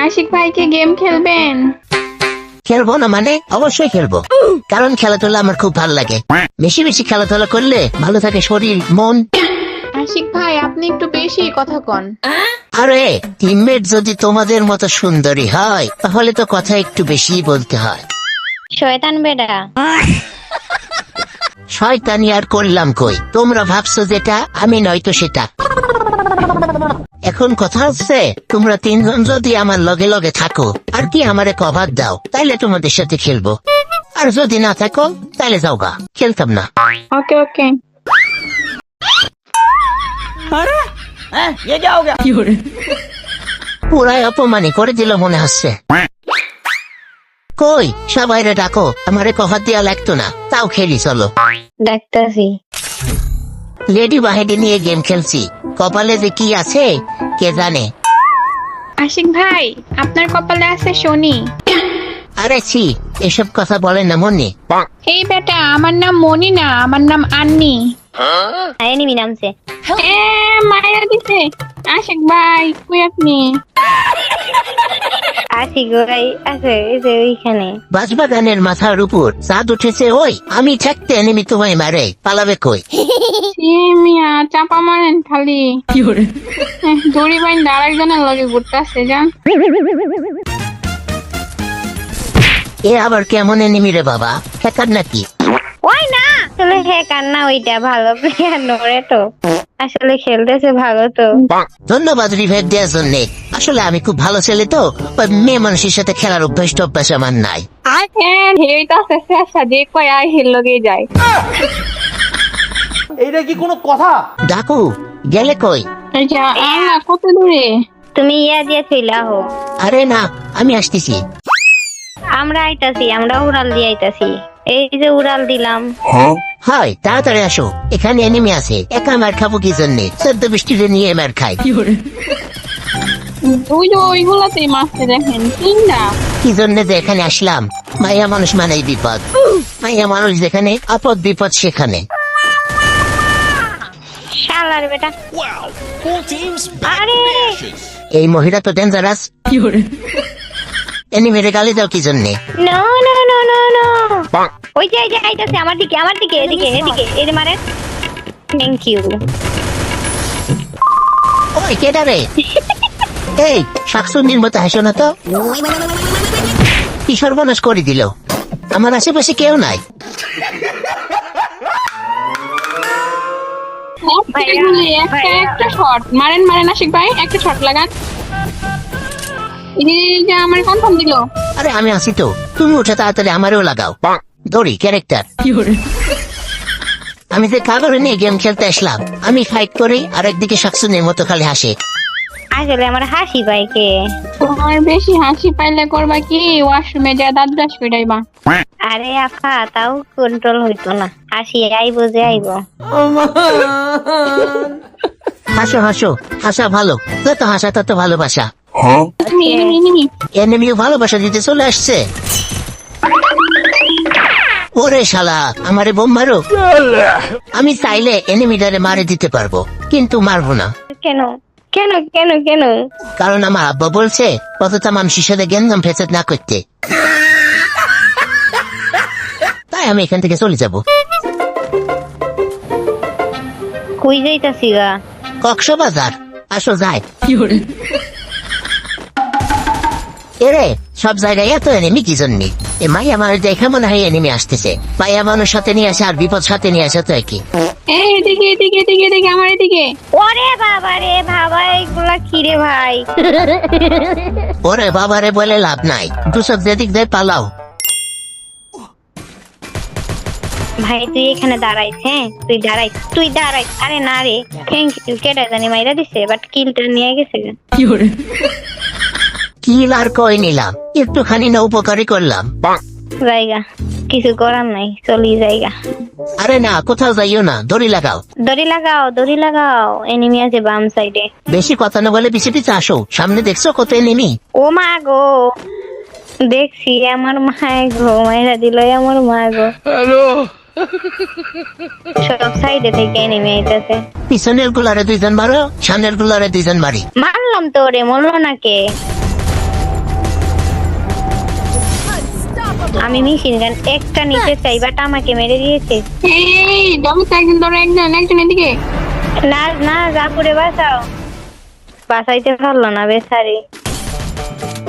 আশিক ভাই কি গেম খেলবেন? খেলবো না মানে? অবশ্যই খেলবো, কারণ খেলাধুলা আমার খুব ভালো লাগে। বেশি বেশি খেলাধুলা করলে ভালো থাকে শরীর মন। আশিক ভাই আপনি একটু বেশি কথা কন। আরে টিমমেট যদি তোমাদের মতো সুন্দরী হয় তাহলে তো কথা একটু বেশি বলতে হয়। শয়তান বেডা। শয়তানি আর করলাম কই? তোমরা ভাবছো যেটা আমি নয়তো সেটা। এখন কথা হচ্ছে তোমরা তিনজন যদি আমার লগে লগে থাকো আর কি আমারে কভার দাও তাইলে তোমাদের সাথে খেলবো, আর যদি না থাকো তাইলে যাও গা, খেলতাম না। ওকে ওকে। পুরাই অপমানি করে দিল মনে হচ্ছে। কই সবাইরে ডাকো, আমারে কভার দেওয়া লাগতো না, তাও খেলি চলো। ডাক্তারছি। লেডি বাহেডি নিয়ে গেম খেলছি, কপালে যে কি আছে কে জানে। আশিক ভাই আপনার কপালে আছে শনি। আরে ছি, এসব কথা বলেন না মনি। এই বেটা আমার নাম মনি না, আমার নাম আন্নি। এনিমি নামছে। মায়া দিছে। আশিক ভাই কই আপনি? আসি গোরাই আছে এই যে ওইখানে। বাজবাগানের মাথার উপর চাঁদ উঠেছে, ওই আমি থাকতে এনেমি তোমায় মারে, পালাবে কই? মিয়া চাপা মারেন খালি। দড়ি বাইন আরেকজনের লগে ঘুরতেছে যান। এ আবার কেমন এনেমি রে বাবা, হ্যাকার নাকি? ওই না আসলে কান্না ওইটা ভালো প্লেয়ার নড়ে তো, আসলে খেলতেছে ভালো তো। ধন্যবাদ রিভাইভ দেওয়ার জন্য। আসলে আমি খুব ভালো ছেলে তো, ওই মেয়ে মানুষের সাথে খেলার অভ্যাস আমার নাই। যে কয় আই হেল লগে যায়। এইটা কি কোনো কথা? ডাকু গেলে কই? কত দূরে? তুমি ইয়া দিয়ে চইলা হো। আরে না, আমি আসতেছি। আমরা আইতাছি, আমরা উড়াল দিয়ে আইতাছি। এই যে উড়াল দিলাম। হয় তাড়াতাড়ি আসো, এখানে এনিমি আছে। একা মার খাবো কি জন্যে? 14 বৃষ্টিতে নিয়ে মার খাই। ওই যে ওইগুলাতেই মারতে দেখেন তিনটা। কি জন্য যে এখানে আসলাম? মাইয়া মানুষ মানেই বিপদ, মাইয়া মানুষ যেখানে আপদ বিপদ সেখানে। শালার বেটা। আরে এই মহিলা তো ডেঞ্জারাস। এনিমিরে গালি দাও কি জন্যে? No no no no no. ওই যে আইতাছে আমার দিকে, আমার দিকে, এদিকে এদিকে, এই মারে। Thank you. ওই কেডা রে? এই শাকসুন্দির মতো হাসো না তো। কি সর্বনাশ করে দিল, আমার আশেপাশে কেউ নাই। একটা শট মারেন মারেন আশিক ভাই, একটা শট লাগান। এই যে আমার কনফার্ম দিল। আরে আমি আসি তো, তুমি উঠে তাড়াতাড়ি আমারও লাগাও। দড়ি ক্যারেক্টার। আমি যে কাগরে নিয়ে গেম খেলতে আসলাম, আমি ফাইট করি আর একদিকে শাকসুন্দির মতো খালি হাসে। আসলে আমার হাসি পাইকে। তোমার বেশি হাসি পাইলে করবা কি, ওয়াশরুমে যা দাঁত ব্রাশ কইরাইবা। আরে আফা তাও কন্ট্রোল হইতো না, হাসি আইবো যে আইবো। হাসো হাসো, হাসা ভালো, যত হাসা তত ভালোবাসা। এনিমিও ভালোবাসা দিতে চলে আসছে। ওরে শালা, আমারে বোম মারো। আমি চাইলে এনিমিটারে মারে দিতে পারবো, কিন্তু মারবো না। কেন কেন কেন কেন? কারণ আমার আব্বা বলছে কতটা মানুষের সাথে গেঞ্জাম ফেসাদ না করতে। তাই আমি এখান থেকে চলে যাব। কই যাইতাছি গা? কক্সবাজার। আসো যাই। এরে সব জায়গায় এত এনিমি কি জন্যে? এ মাইয়া মানুষ দেখে মনে হয় এনিমি আসতেছে। মাইয়া মানুষ সাথে নিয়ে আসে আর বিপদ সাথে নিয়ে আসে তো একই। এদিকে এদিকে এদিকে এদিকে আমার এদিকে। ওরে বাবা রে বাবা, এগুলা কি রে ভাই? ওরে বাবারে বলে লাভ নাই, দুসব যেদিক যায় পালাও। ভাই তুই এখানে দাঁড়াইছ, হ্যাঁ তুই দাঁড়াই। আরে না রে, থ্যাংক ইউ। কেডা জানি মাইরা দিছে, বাট কিলটা নিয়ে গেছে। কিল আর কই নিলাম, একটুখানি না উপকারী করলাম। জায়গা কিছু করার নাই, চলি জায়গা। আরে না, কোথাও যাইও না, দড়ি লাগাও। দড়ি লাগাও, দড়ি লাগাও। এনিমি আছে বাম সাইডে। বেশি কথা না বলে পিছে পিছে আসো, সামনে দেখছো কত এনিমি। ও মা গো, দেখছি আমার মায় গো, মায়েরা দিল আমার মা গো। সব সাইডে থেকে এনিমি আইতাছে। পিছনের গুলারে দুইজন মারো, সামনের গুলারে দুইজন মারি। মারলাম তো রে, মরলো না কে? আমি মেশিন গান একটা নিতে চাই, বাট আমাকে মেরে দিয়েছে। এই জমি তো একজন ধরো, একজন এদিকে। না না, জাপুরে বাঁচাও। বাঁচাইতে পারলো না বেচারি।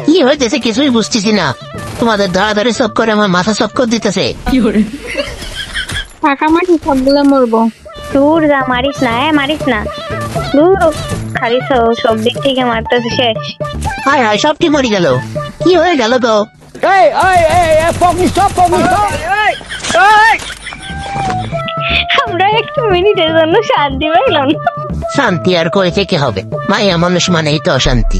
কি হইতেছে কিছুই বুঝতেছি না, তোমাদের ধরাধরি সব করে আমার মাথা চক্কর দিতেছে। ফাঁকা মাটি সবগুলো মরবো। দূর যা, মারিস না, মারিস না, দূর। খালি সব দিক থেকে মারতেছে, শেষ। হায় হায়, সবটি মরে গেল, কি হয়ে গেল গো? আমরা একটু মিনিটের জন্য শান্তি পাইলাম না। শান্তি আর কই থেকে হবে? মায়া মানুষ মানেই তো অশান্তি।